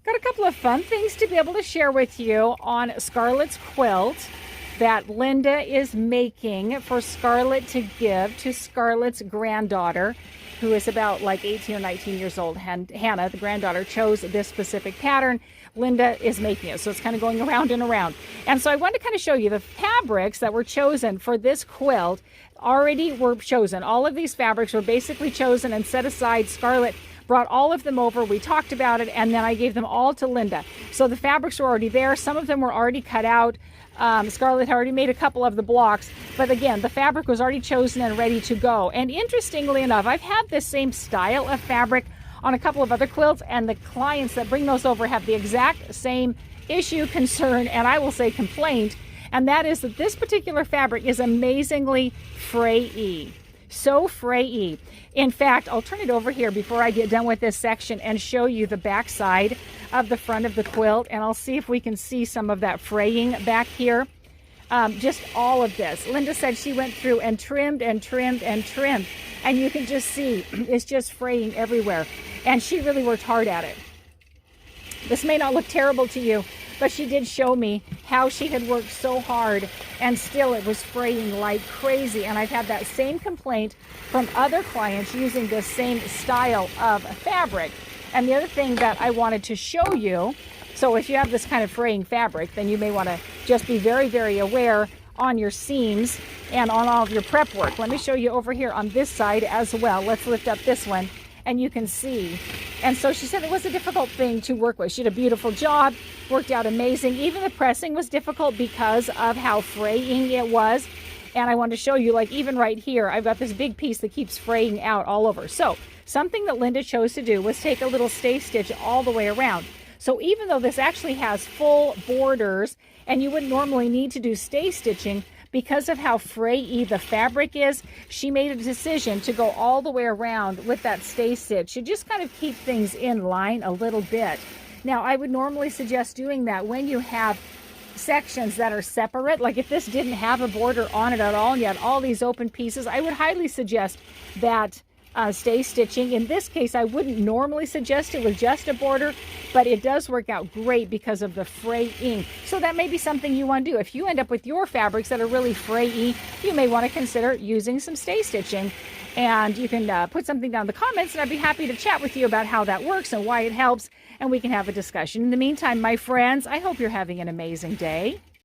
Got a couple of fun things to be able to share with you on Scarlett's quilt that Linda is making for Scarlett to give to Scarlett's granddaughter, who is about like 18 or 19 years old. Hannah, the granddaughter, chose this specific pattern. Linda is making it, so it's kind of going around and around. And so I want to kind of show you the fabrics that were chosen for this quilt already were chosen. All of these fabrics were basically chosen and set aside. Scarlett brought all of them over. We talked about it, and then I gave them all to Linda. So the fabrics were already there. Some of them were already cut out. Scarlett had already made a couple of the blocks, but again, the fabric was already chosen and ready to go. And interestingly enough, I've had this same style of fabric on a couple of other quilts, and the clients that bring those over have the exact same issue, concern, and I will say complaint, and that is that this particular fabric is amazingly fray-y. So fray-y. In fact, I'll turn it over here before I get done with this section and show you the back side of the front of the quilt, and I'll see if we can see some of that fraying back here. Just all of this. Linda said she went through and trimmed and trimmed and trimmed, and you can just see it's just fraying everywhere, and she really worked hard at it. This may not look terrible to you, but she did show me how she had worked so hard and still it was fraying like crazy. And I've had that same complaint from other clients using this same style of fabric. And the other thing that I wanted to show you, so if you have this kind of fraying fabric, then you may want to just be very, very aware on your seams and on all of your prep work. Let me show you over here on this side as well. Let's lift up this one and you can see. And so she said it was a difficult thing to work with. She did a beautiful job, worked out amazing. Even the pressing was difficult because of how fraying it was. And I wanted to show you, like even right here, I've got this big piece that keeps fraying out all over. So something that Linda chose to do was take a little stay stitch all the way around. So even though this actually has full borders and you wouldn't normally need to do stay stitching, because of how fray-y the fabric is, she made a decision to go all the way around with that stay stitch to just kind of keep things in line a little bit. Now, I would normally suggest doing that when you have sections that are separate. Like if this didn't have a border on it at all and you had all these open pieces, I would highly suggest that stay stitching. In this case, I wouldn't normally suggest it with just a border, but it does work out great because of the fraying. So that may be something you want to do. If you end up with your fabrics that are really frayy, you may want to consider using some stay stitching. And you can put something down in the comments, and I'd be happy to chat with you about how that works and why it helps, and we can have a discussion. In the meantime, my friends, I hope you're having an amazing day.